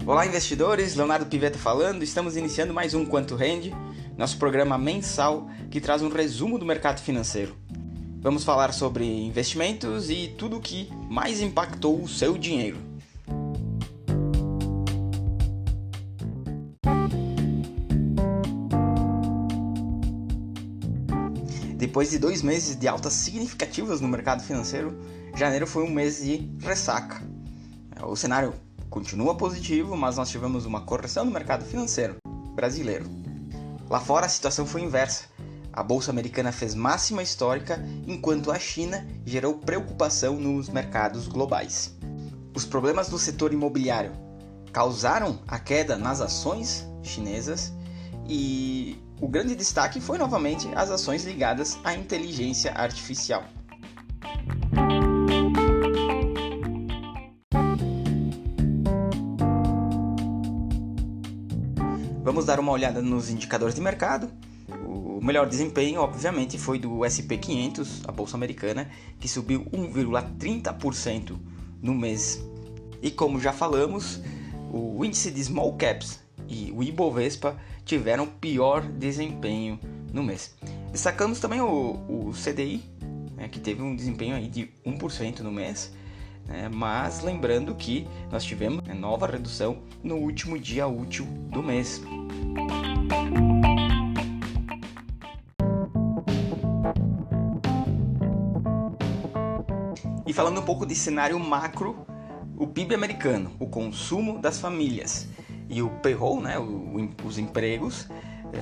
Olá, investidores, Leonardo Pivetta falando. Estamos iniciando mais um Quanto Rende, nosso programa mensal que traz um resumo do mercado financeiro. Vamos falar sobre investimentos e tudo o que mais impactou o seu dinheiro. Depois de 2 meses de altas significativas no mercado financeiro, janeiro foi um mês de ressaca. O cenário continua positivo, mas nós tivemos uma correção no mercado financeiro brasileiro. Lá fora a situação foi inversa. A bolsa americana fez máxima histórica, enquanto a China gerou preocupação nos mercados globais. Os problemas do setor imobiliário causaram a queda nas ações chinesas e o grande destaque foi novamente as ações ligadas à inteligência artificial. Vamos dar uma olhada nos indicadores de mercado. O melhor desempenho, obviamente, foi do S&P 500, a bolsa americana, que subiu 1,30% no mês. E como já falamos, o índice de Small Caps e o Ibovespa tiveram pior desempenho no mês. Destacamos também o CDI, que teve um desempenho aí de 1% no mês, mas lembrando que nós tivemos nova redução no último dia útil do mês. E falando um pouco de cenário macro, o PIB americano, o consumo das famílias e o payroll, os empregos,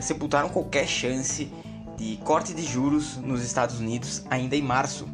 sepultaram qualquer chance de corte de juros nos Estados Unidos ainda em março,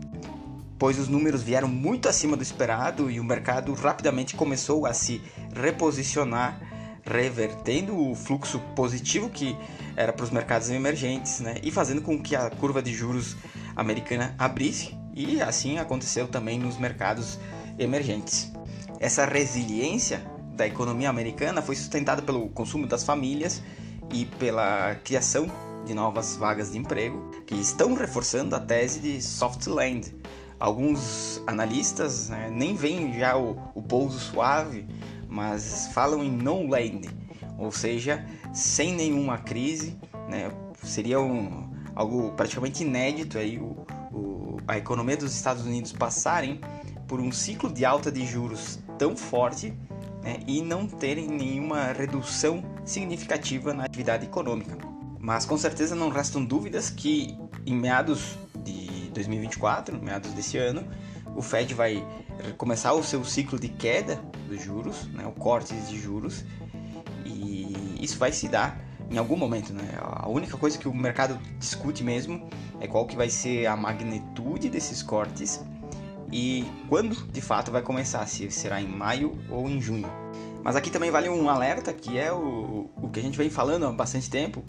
pois os números vieram muito acima do esperado e o mercado rapidamente começou a se reposicionar, revertendo o fluxo positivo que era para os mercados emergentes, e fazendo com que a curva de juros americana abrisse, e assim aconteceu também nos mercados emergentes. Essa resiliência da economia americana foi sustentada pelo consumo das famílias e pela criação de novas vagas de emprego, que estão reforçando a tese de soft landing. Alguns analistas nem veem já o pouso suave, mas falam em no landing, ou seja, sem nenhuma crise. Seria algo praticamente inédito aí, a economia dos Estados Unidos passarem por um ciclo de alta de juros tão forte, e não terem nenhuma redução significativa na atividade econômica. Mas com certeza não restam dúvidas que em meados de 2024, meados desse ano, o Fed vai começar o seu ciclo de queda dos juros, o corte de juros, e isso vai se dar em algum momento. A única coisa que o mercado discute mesmo é qual que vai ser a magnitude desses cortes e quando de fato vai começar, se será em maio ou em junho. Mas aqui também vale um alerta, que é o que a gente vem falando há bastante tempo,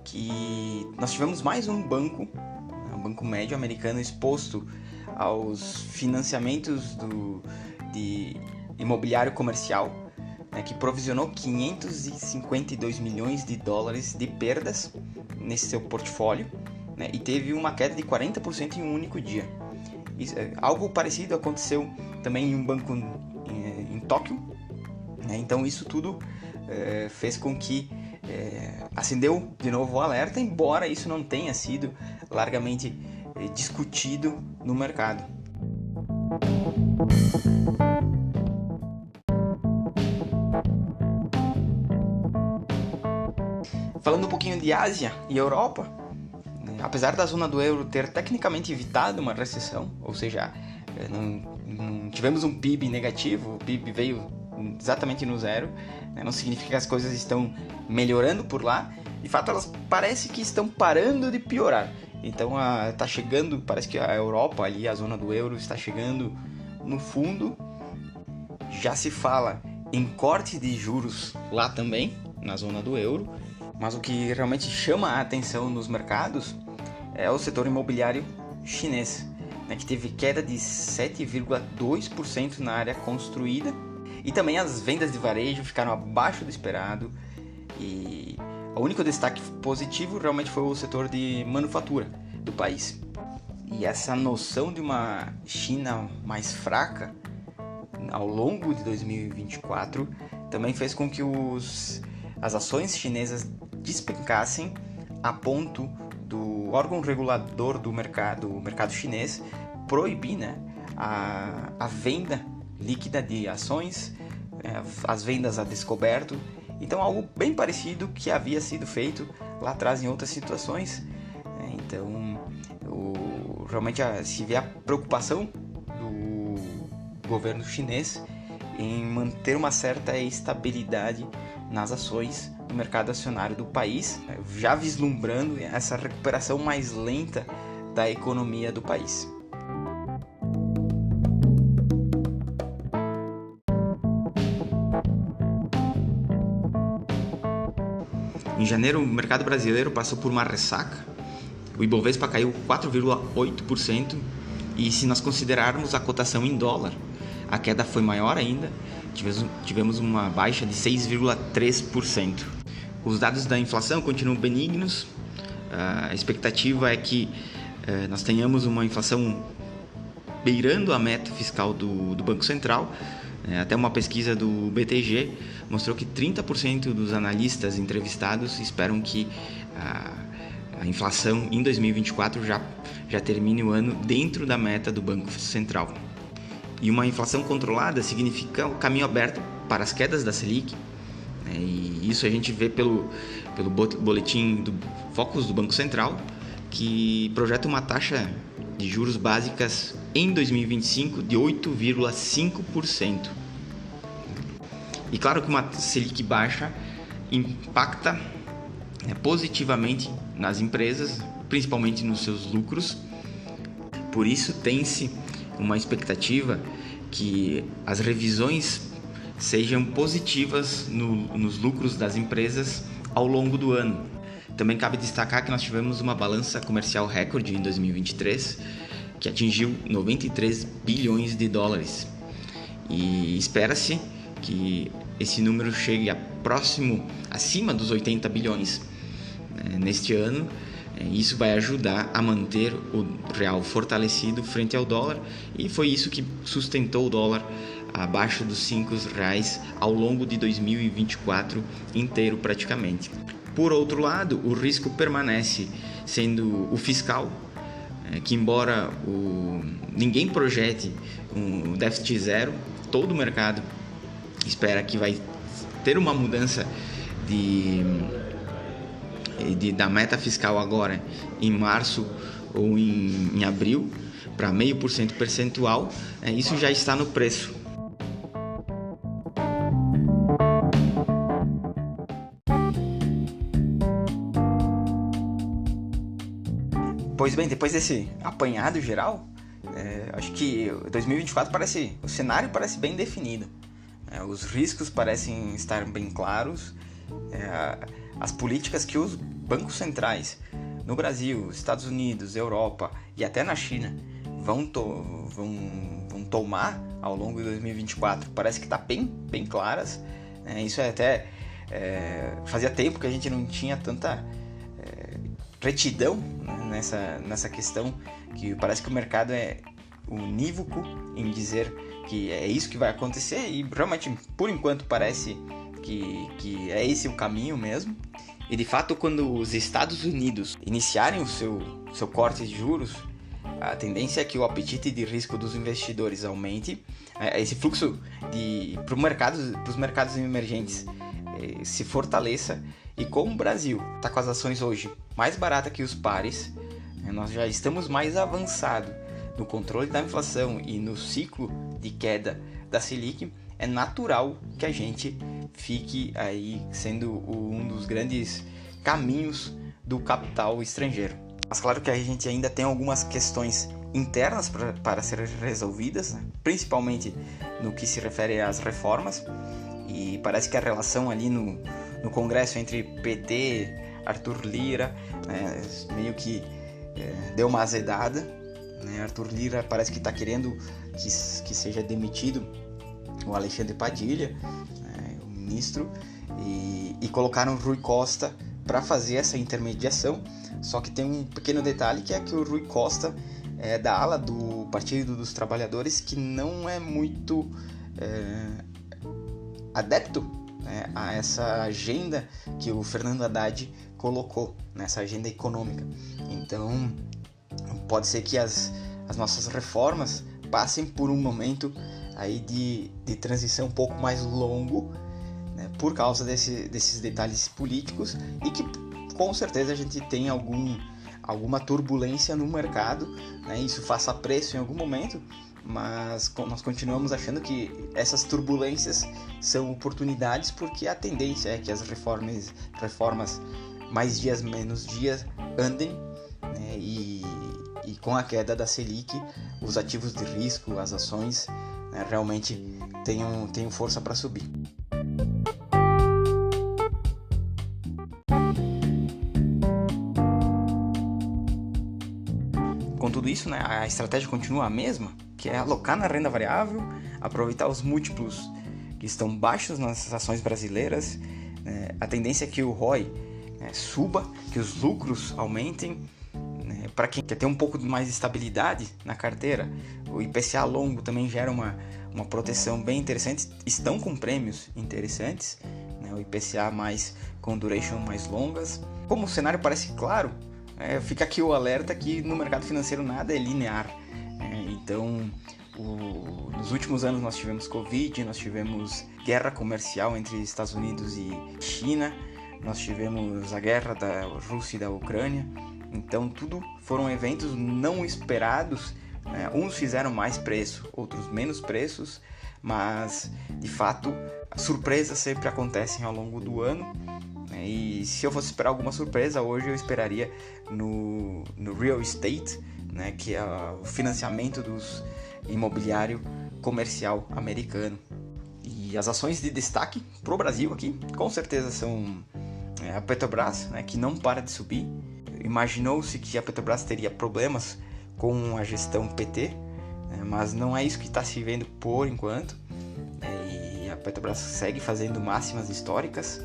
que nós tivemos mais um banco médio americano exposto aos financiamentos de imobiliário comercial, que provisionou 552 milhões de dólares de perdas nesse seu portfólio, e teve uma queda de 40% em um único dia. Algo parecido aconteceu também em um banco em Tóquio, então isso tudo fez com que acendeu de novo o alerta, embora isso não tenha sido largamente discutido no mercado. Falando um pouquinho de Ásia e Europa, apesar da zona do euro ter tecnicamente evitado uma recessão, ou seja, não tivemos um PIB negativo, o PIB veio exatamente no zero, não significa que as coisas estão melhorando por lá, de fato elas parece que estão parando de piorar. Então tá chegando, parece que a Europa ali, a zona do euro está chegando no fundo. Já se fala em corte de juros lá também, na zona do euro, mas o que realmente chama a atenção nos mercados é o setor imobiliário chinês, que teve queda de 7,2% na área construída, e também as vendas de varejo ficaram abaixo do esperado, e o único destaque positivo realmente foi o setor de manufatura do país. E essa noção de uma China mais fraca ao longo de 2024 também fez com que as ações chinesas despencassem a ponto do órgão regulador do mercado chinês proibir, né, a venda líquida de ações, as vendas a descoberto. Então, algo bem parecido que havia sido feito lá atrás em outras situações. Então, realmente se vê a preocupação do governo chinês em manter uma certa estabilidade nas ações do mercado acionário do país, já vislumbrando essa recuperação mais lenta da economia do país. Em janeiro, o mercado brasileiro passou por uma ressaca. O Ibovespa caiu 4,8% e, se nós considerarmos a cotação em dólar, a queda foi maior ainda. Tivemos uma baixa de 6,3%. Os dados da inflação continuam benignos. A expectativa é que nós tenhamos uma inflação beirando a meta fiscal do Banco Central. Até uma pesquisa do BTG mostrou que 30% dos analistas entrevistados esperam que a inflação em 2024 já termine o ano dentro da meta do Banco Central. E uma inflação controlada significa o caminho aberto para as quedas da Selic. E isso a gente vê pelo boletim do Focus do Banco Central, que projeta uma taxa de juros básicas em 2025 de 8,5%. E claro que uma Selic baixa impacta positivamente nas empresas, principalmente nos seus lucros. Por isso tem-se uma expectativa que as revisões sejam positivas nos lucros das empresas ao longo do ano. Também cabe destacar que nós tivemos uma balança comercial recorde em 2023, que atingiu 93 bilhões de dólares. E espera-se que esse número chegue acima dos 80 bilhões neste ano. Isso vai ajudar a manter o real fortalecido frente ao dólar, e foi isso que sustentou o dólar abaixo dos R$5 ao longo de 2024 inteiro praticamente. Por outro lado, o risco permanece sendo o fiscal, que embora ninguém projete um déficit zero, todo o mercado espera que vai ter uma mudança da meta fiscal agora em março ou em abril para 0,5% percentual. Isso já está no preço. Pois bem, depois desse apanhado geral, acho que 2024 o cenário parece bem definido. Os riscos parecem estar bem claros. As políticas que os bancos centrais no Brasil, Estados Unidos, Europa e até na China vão tomar ao longo de 2024 parece que está bem claras. Isso até fazia tempo que a gente não tinha tanta retidão, né, nessa questão, que parece que o mercado é unívoco em dizer que é isso que vai acontecer, e realmente por enquanto parece que é esse o caminho mesmo. E de fato, quando os Estados Unidos iniciarem o seu corte de juros, a tendência é que o apetite de risco dos investidores aumente, esse fluxo para os mercados emergentes se fortaleça, e como o Brasil está com as ações hoje mais barata que os pares, nós já estamos mais avançados no controle da inflação e no ciclo de queda da Selic, é natural que a gente fique aí sendo um dos grandes caminhos do capital estrangeiro. Mas claro que a gente ainda tem algumas questões internas para serem resolvidas, né? Principalmente no que se refere às reformas, e parece que a relação ali no Congresso entre PT, Arthur Lira, meio que deu uma azedada, né? Arthur Lira parece que está querendo que seja demitido o Alexandre Padilha, o ministro, e colocaram o Rui Costa para fazer essa intermediação. Só que tem um pequeno detalhe, que é que o Rui Costa é da ala do Partido dos Trabalhadores, que não é muito adepto né, a essa agenda que o Fernando Haddad colocou, nessa agenda econômica. Então, pode ser que as nossas reformas passem por um momento aí de transição um pouco mais longo, né, por causa desses detalhes políticos, e que com certeza a gente tem alguma turbulência no mercado, né, isso faça preço em algum momento, mas nós continuamos achando que essas turbulências são oportunidades, porque a tendência é que as reformas mais dias menos dias andem, né, e com a queda da Selic, os ativos de risco, as ações, né, realmente tenham força para subir. Com tudo isso, né, a estratégia continua a mesma, que é alocar na renda variável, aproveitar os múltiplos que estão baixos nas ações brasileiras, né, a tendência é que o ROI, né, suba, que os lucros aumentem, né, para quem quer ter um pouco mais de estabilidade na carteira. O IPCA longo também gera uma proteção bem interessante, estão com prêmios interessantes, né, o IPCA mais com duration mais longas. Como o cenário parece claro, fica aqui o alerta que no mercado financeiro nada é linear. Então, nos últimos anos nós tivemos Covid, nós tivemos guerra comercial entre Estados Unidos e China, nós tivemos a guerra da Rússia e da Ucrânia. Então, tudo foram eventos não esperados, né? Uns fizeram mais preço, outros menos preços, mas de fato surpresas sempre acontecem ao longo do ano. E se eu fosse esperar alguma surpresa, hoje eu esperaria no real estate, né, que é o financiamento dos imobiliário comercial americano. E as ações de destaque para o Brasil aqui, com certeza são a Petrobras, né, que não para de subir. Imaginou-se que a Petrobras teria problemas com a gestão PT, né, mas não é isso que está se vendo por enquanto. E a Petrobras segue fazendo máximas históricas.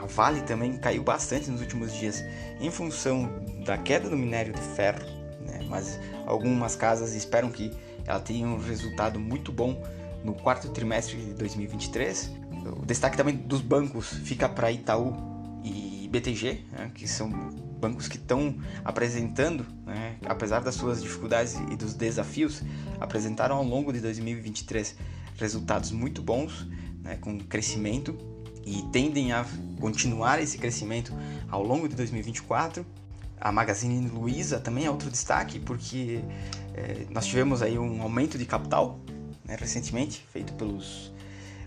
A Vale também caiu bastante nos últimos dias em função da queda do minério de ferro, né? Mas algumas casas esperam que ela tenha um resultado muito bom no quarto trimestre de 2023. O destaque também dos bancos fica para Itaú e BTG, né? Que são bancos que estão apresentando, né? Apesar das suas dificuldades e dos desafios, apresentaram ao longo de 2023 resultados muito bons, né? Com crescimento, e tendem a continuar esse crescimento ao longo de 2024. A Magazine Luiza também é outro destaque, porque nós tivemos aí um aumento de capital, né, recentemente, feito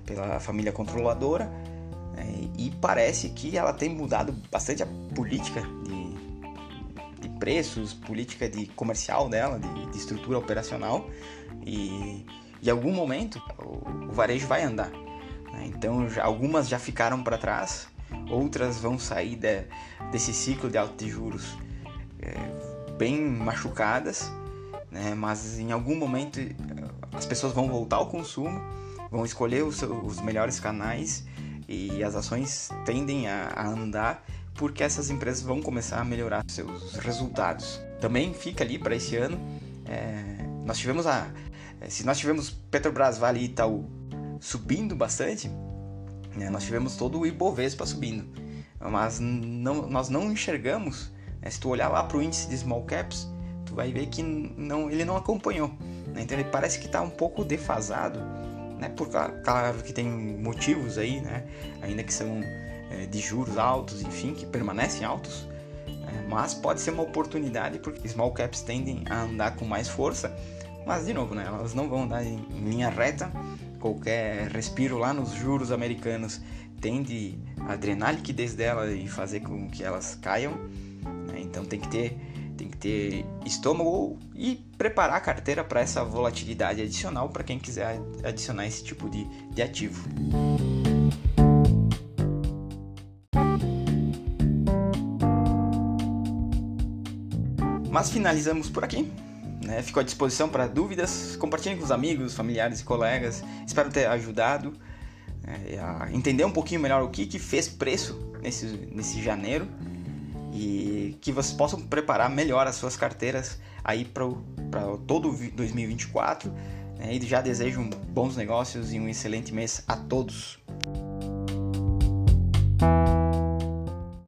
pela família controladora, né, e parece que ela tem mudado bastante a política de preços, política de comercial dela, de estrutura operacional, e em algum momento o varejo vai andar. Então algumas já ficaram para trás, outras vão sair desse ciclo de alta de juros bem machucadas, né? Mas em algum momento as pessoas vão voltar ao consumo, vão escolher os melhores canais, e as ações tendem a andar, porque essas empresas vão começar a melhorar seus resultados. Também fica ali para esse ano, se nós tivemos Petrobras, Vale e Itaú subindo bastante, né, nós tivemos todo o Ibovespa subindo, mas nós não enxergamos, né, se tu olhar lá para o índice de small caps, tu vai ver que ele não acompanhou, né, então ele parece que está um pouco defasado, né, claro que tem motivos aí, né, ainda que são de juros altos, enfim, que permanecem altos, mas pode ser uma oportunidade, porque small caps tendem a andar com mais força, mas de novo, né, elas não vão andar em linha reta. Qualquer respiro lá nos juros americanos tende a drenar a liquidez dela e fazer com que elas caiam, né? Então tem que ter estômago e preparar a carteira para essa volatilidade adicional, para quem quiser adicionar esse tipo de ativo. Mas finalizamos por aqui. Fico à disposição para dúvidas, compartilhem com os amigos, familiares e colegas. Espero ter ajudado a entender um pouquinho melhor o que fez preço nesse janeiro, e que vocês possam preparar melhor as suas carteiras aí para todo 2024, e já desejo bons negócios e um excelente mês a todos.